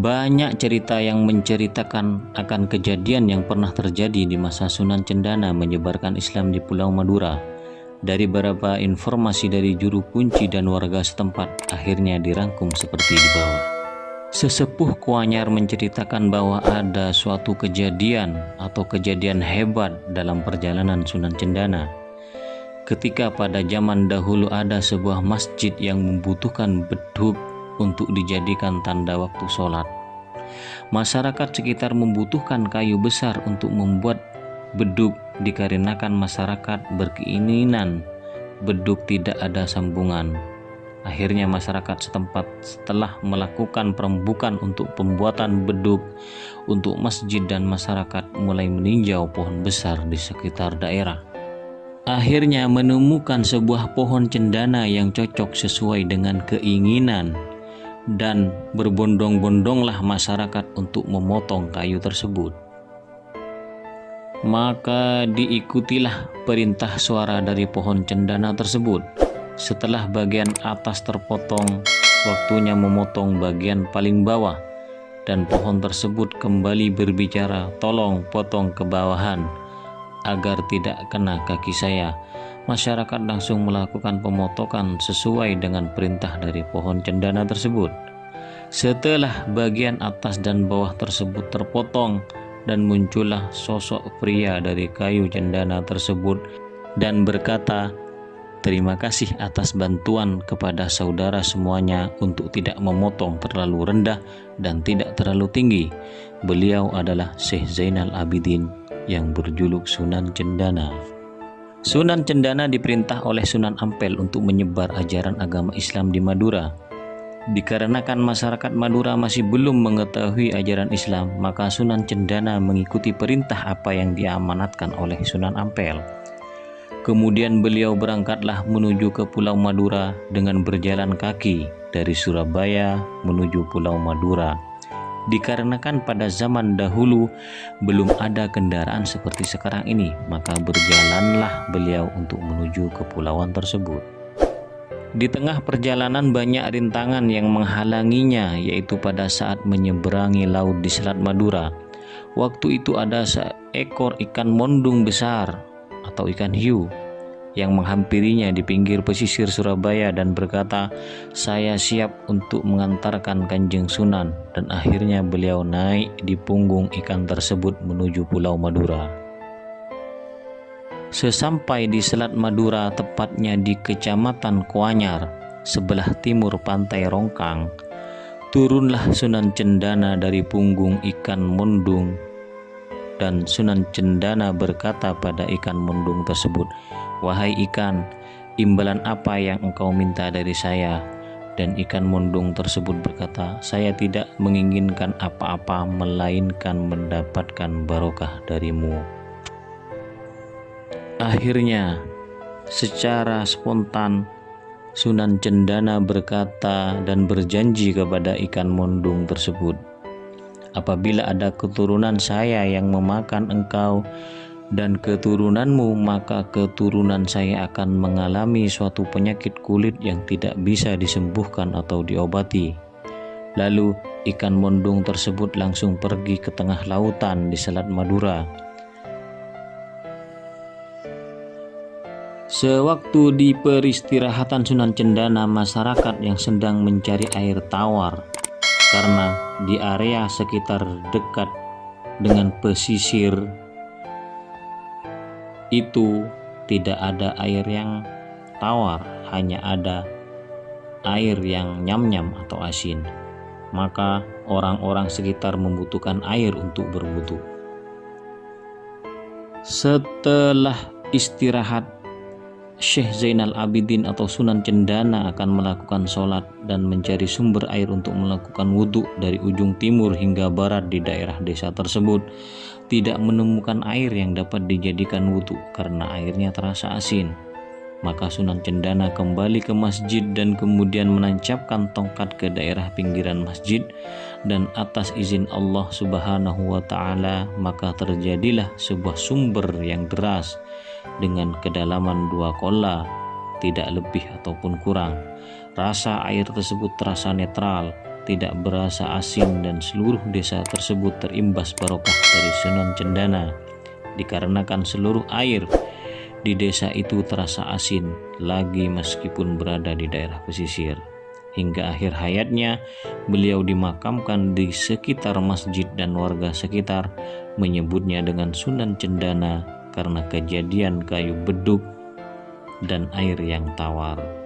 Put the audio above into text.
Banyak cerita yang menceritakan akan kejadian yang pernah terjadi di masa Sunan Cendana menyebarkan Islam di Pulau Madura. Dari beberapa informasi dari juru kunci dan warga setempat, akhirnya dirangkum seperti di bawah. Sesepuh Kuanyar menceritakan bahwa ada suatu kejadian atau kejadian hebat dalam perjalanan Sunan Cendana. Ketika pada zaman dahulu ada sebuah masjid yang membutuhkan beduk untuk dijadikan tanda waktu sholat. Masyarakat sekitar membutuhkan kayu besar untuk membuat beduk dikarenakan masyarakat berkeinginan beduk tidak ada sambungan. Akhirnya masyarakat setempat setelah melakukan perembukan untuk pembuatan beduk untuk masjid dan masyarakat mulai meninjau pohon besar di sekitar daerah. Akhirnya menemukan sebuah pohon cendana yang cocok sesuai dengan keinginan dan berbondong-bondonglah masyarakat untuk memotong kayu tersebut. Maka diikutilah perintah suara dari pohon cendana tersebut. Setelah bagian atas terpotong, waktunya memotong bagian paling bawah, dan pohon tersebut kembali berbicara, "Tolong potong ke bawahan agar tidak kena kaki saya." Masyarakat langsung melakukan pemotongan sesuai dengan perintah dari pohon cendana tersebut. Setelah bagian atas dan bawah tersebut terpotong, dan muncullah sosok pria dari kayu cendana tersebut dan berkata, "Terima kasih atas bantuan kepada saudara semuanya untuk tidak memotong terlalu rendah dan tidak terlalu tinggi." Beliau adalah Syekh Zainal Abidin yang berjuluk Sunan Cendana. Sunan Cendana diperintah oleh Sunan Ampel untuk menyebar ajaran agama Islam di Madura. Dikarenakan masyarakat Madura masih belum mengetahui ajaran Islam, maka Sunan Cendana mengikuti perintah apa yang diamanatkan oleh Sunan Ampel. Kemudian beliau berangkatlah menuju ke Pulau Madura dengan berjalan kaki dari Surabaya menuju Pulau Madura. Dikarenakan pada zaman dahulu belum ada kendaraan seperti sekarang ini, maka berjalanlah beliau untuk menuju kepulauan tersebut. Di tengah perjalanan banyak rintangan yang menghalanginya, yaitu pada saat menyeberangi laut di Selat Madura. Waktu itu ada seekor ikan mondung besar atau ikan hiu yang menghampirinya di pinggir pesisir Surabaya dan berkata, "Saya siap untuk mengantarkan Kanjeng Sunan." Dan akhirnya beliau naik di punggung ikan tersebut menuju Pulau Madura. Sesampai di Selat Madura, tepatnya di Kecamatan Kuanyar, sebelah timur pantai Rongkang, turunlah Sunan Cendana dari punggung ikan mondung, dan Sunan Cendana berkata pada ikan mondung tersebut, "Wahai ikan, imbalan apa yang engkau minta dari saya?" Dan ikan mondung tersebut berkata, "Saya tidak menginginkan apa-apa melainkan mendapatkan barokah darimu." Akhirnya secara spontan Sunan Cendana berkata dan berjanji kepada ikan mondung tersebut, "Apabila ada keturunan saya yang memakan engkau dan keturunanmu, maka keturunan saya akan mengalami suatu penyakit kulit yang tidak bisa disembuhkan atau diobati." Lalu ikan mondung tersebut langsung pergi ke tengah lautan di Selat Madura. Sewaktu di peristirahatan Sunan Cendana, masyarakat yang sedang mencari air tawar karena di area sekitar dekat dengan pesisir itu tidak ada air yang tawar, hanya ada air yang nyam-nyam atau asin. Maka orang-orang sekitar membutuhkan air untuk berwudu. Setelah istirahat, Syekh Zainal Abidin atau Sunan Cendana akan melakukan sholat dan mencari sumber air untuk melakukan wudhu dari ujung timur hingga barat di daerah desa tersebut. Tidak menemukan air yang dapat dijadikan wudhu karena airnya terasa asin. Maka Sunan Cendana kembali ke masjid dan kemudian menancapkan tongkat ke daerah pinggiran masjid, dan atas izin Allah Subhanahu wa Ta'ala maka terjadilah sebuah sumber yang deras dengan kedalaman 2 kola, tidak lebih ataupun kurang. Rasa air tersebut terasa netral, tidak berasa asin dan seluruh desa tersebut terimbas barokah dari Sunan Cendana, dikarenakan seluruh air di desa itu terasa asin lagi meskipun berada di daerah pesisir. Hingga akhir hayatnya beliau dimakamkan di sekitar masjid dan warga sekitar menyebutnya dengan Sunan Cendana karena kejadian kayu beduk dan air yang tawar.